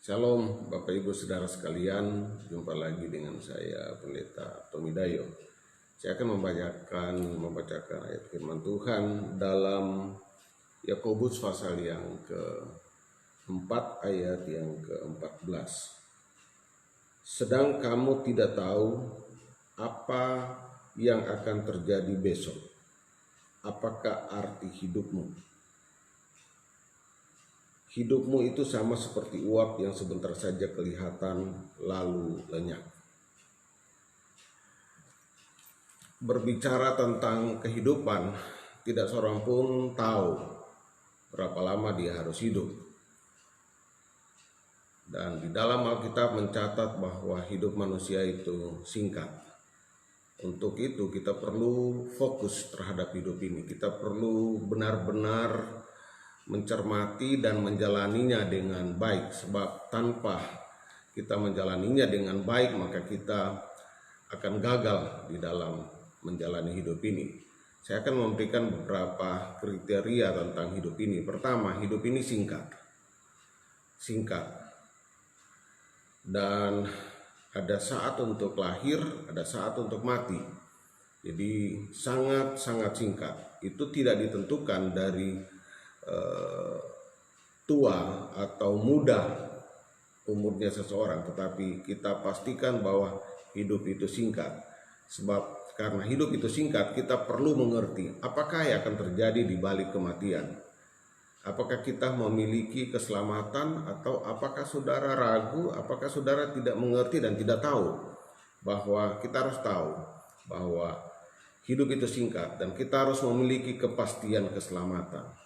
Shalom Bapak Ibu Saudara sekalian, jumpa lagi dengan saya Pendeta Tommy Dayo. Saya akan membacakan ayat firman Tuhan dalam Yakobus pasal yang ke-4 ayat yang ke-14. Sedang kamu tidak tahu apa yang akan terjadi besok. Apakah arti hidupmu? Hidupmu itu sama seperti uap yang sebentar saja kelihatan lalu lenyap. Berbicara tentang kehidupan, tidak seorang pun tahu berapa lama dia harus hidup. Dan di dalam Alkitab mencatat bahwa hidup manusia itu singkat. Untuk itu kita perlu fokus terhadap hidup ini. Kita perlu benar-benar mencermati dan menjalaninya dengan baik, sebab tanpa kita menjalaninya dengan baik maka kita akan gagal di dalam menjalani hidup ini. Saya akan memberikan beberapa kriteria tentang hidup ini. Pertama, hidup ini singkat dan ada saat untuk lahir, ada saat untuk mati. Jadi sangat singkat. Itu tidak ditentukan dari tua atau muda umurnya seseorang, tetapi kita pastikan bahwa hidup itu singkat. Sebab karena hidup itu singkat, kita perlu mengerti apakah yang akan terjadi di balik kematian. Apakah kita memiliki keselamatan atau apakah saudara ragu, apakah saudara tidak mengerti dan tidak tahu bahwa kita harus tahu bahwa hidup itu singkat dan kita harus memiliki kepastian keselamatan.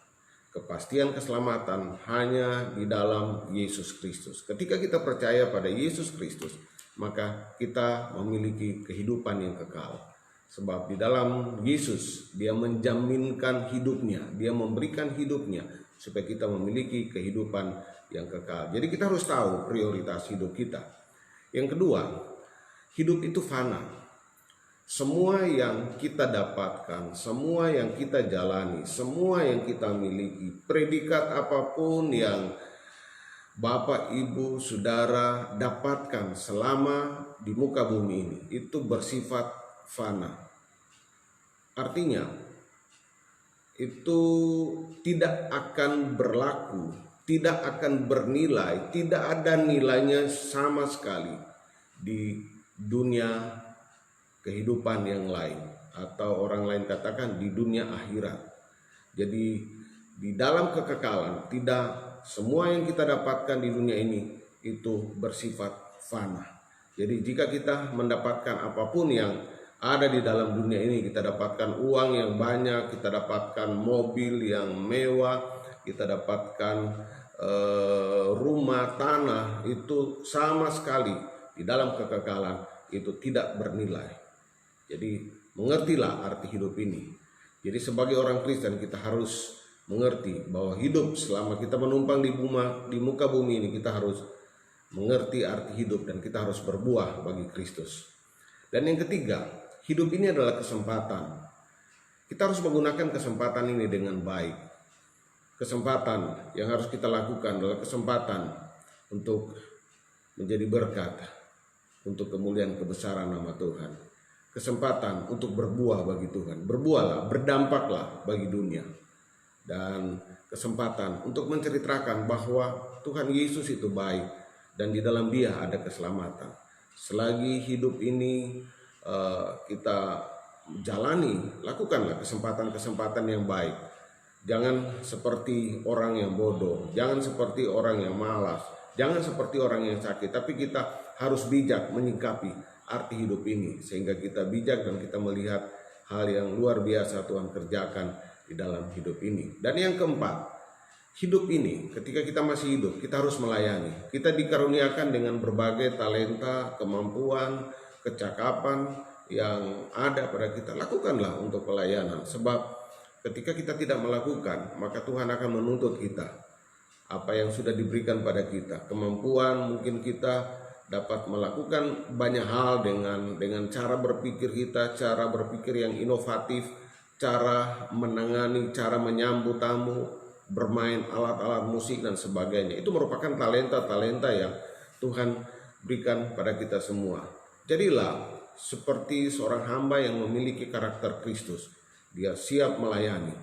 Kepastian keselamatan hanya di dalam Yesus Kristus. Ketika kita percaya pada Yesus Kristus, maka kita memiliki kehidupan yang kekal. Sebab di dalam Yesus, Dia menjaminkan hidupnya, Dia memberikan hidupnya, supaya kita memiliki kehidupan yang kekal. Jadi kita harus tahu prioritas hidup kita. Yang kedua, hidup itu fana. Semua yang kita dapatkan, semua yang kita jalani, semua yang kita miliki, predikat apapun yang Bapak, Ibu, Saudara dapatkan selama di muka bumi ini, itu bersifat fana. Artinya, itu tidak akan berlaku, tidak akan bernilai, tidak ada nilainya sama sekali di dunia kehidupan yang lain, atau orang lain katakan di dunia akhirat. Jadi di dalam kekekalan, tidak semua yang kita dapatkan di dunia ini itu bersifat fana. Jadi jika kita mendapatkan apapun yang ada di dalam dunia ini, kita dapatkan uang yang banyak, kita dapatkan mobil yang mewah, kita dapatkan rumah, tanah, itu sama sekali di dalam kekekalan itu tidak bernilai. Jadi mengertilah arti hidup ini. Jadi sebagai orang Kristen kita harus mengerti bahwa hidup selama kita menumpang di muka bumi ini, kita harus mengerti arti hidup dan kita harus berbuah bagi Kristus. Dan yang ketiga, hidup ini adalah kesempatan. Kita harus menggunakan kesempatan ini dengan baik. Kesempatan yang harus kita lakukan adalah kesempatan untuk menjadi berkat, untuk kemuliaan kebesaran nama Tuhan. Kesempatan untuk berbuah bagi Tuhan. Berbuahlah, berdampaklah bagi dunia. Dan kesempatan untuk menceritakan bahwa Tuhan Yesus itu baik dan di dalam Dia ada keselamatan. Selagi hidup ini kita jalani, lakukanlah kesempatan-kesempatan yang baik. Jangan seperti orang yang bodoh, jangan seperti orang yang malas, jangan seperti orang yang sakit, tapi kita harus bijak menyikapi arti hidup ini, sehingga kita bijak dan kita melihat hal yang luar biasa Tuhan kerjakan di dalam hidup ini. Dan yang keempat, hidup ini ketika kita masih hidup, kita harus melayani. Kita dikaruniakan dengan berbagai talenta, kemampuan, kecakapan yang ada pada kita. Lakukanlah untuk pelayanan, sebab ketika kita tidak melakukan, maka Tuhan akan menuntut kita. Apa yang sudah diberikan pada kita, kemampuan, mungkin kita dapat melakukan banyak hal dengan cara berpikir kita, cara berpikir yang inovatif, cara menangani, cara menyambut tamu, bermain alat-alat musik dan sebagainya. Itu merupakan talenta-talenta yang Tuhan berikan pada kita semua. Jadilah seperti seorang hamba yang memiliki karakter Kristus. Dia siap melayani.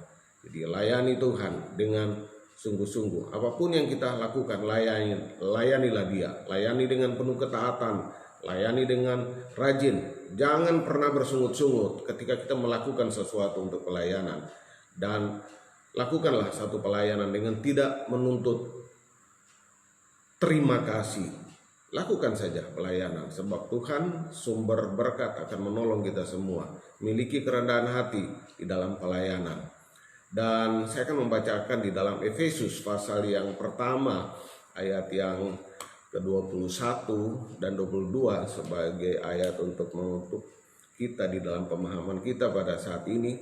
Jadi layani Tuhan dengan sungguh-sungguh. Apapun yang kita lakukan, layanilah Dia. Layani dengan penuh ketaatan, layani dengan rajin. Jangan pernah bersungut-sungut ketika kita melakukan sesuatu untuk pelayanan. Dan lakukanlah satu pelayanan dengan tidak menuntut terima kasih. Lakukan saja pelayanan, sebab Tuhan sumber berkat akan menolong kita semua. Miliki kerendahan hati di dalam pelayanan. Dan saya akan membacakan di dalam Efesus pasal yang pertama, ayat yang ke-21 dan 22 sebagai ayat untuk menutup kita di dalam pemahaman kita pada saat ini.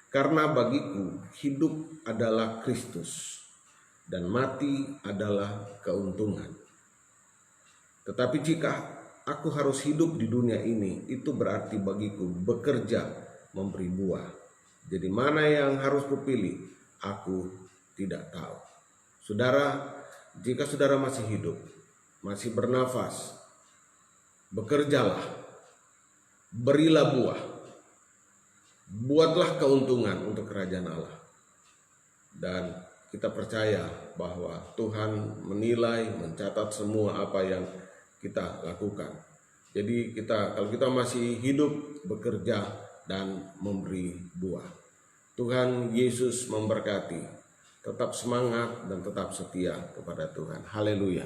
Karena bagiku hidup adalah Kristus dan mati adalah keuntungan. Tetapi jika aku harus hidup di dunia ini, itu berarti bagiku bekerja memberi buah. Jadi mana yang harus kupilih? Aku tidak tahu. Saudara, jika saudara masih hidup, masih bernafas, bekerjalah, berilah buah, buatlah keuntungan untuk kerajaan Allah. Dan kita percaya bahwa Tuhan menilai, mencatat semua apa yang kita lakukan. Jadi kalau kita masih hidup, bekerja dan memberi buah. Tuhan Yesus memberkati. Tetap semangat dan tetap setia kepada Tuhan. Haleluya.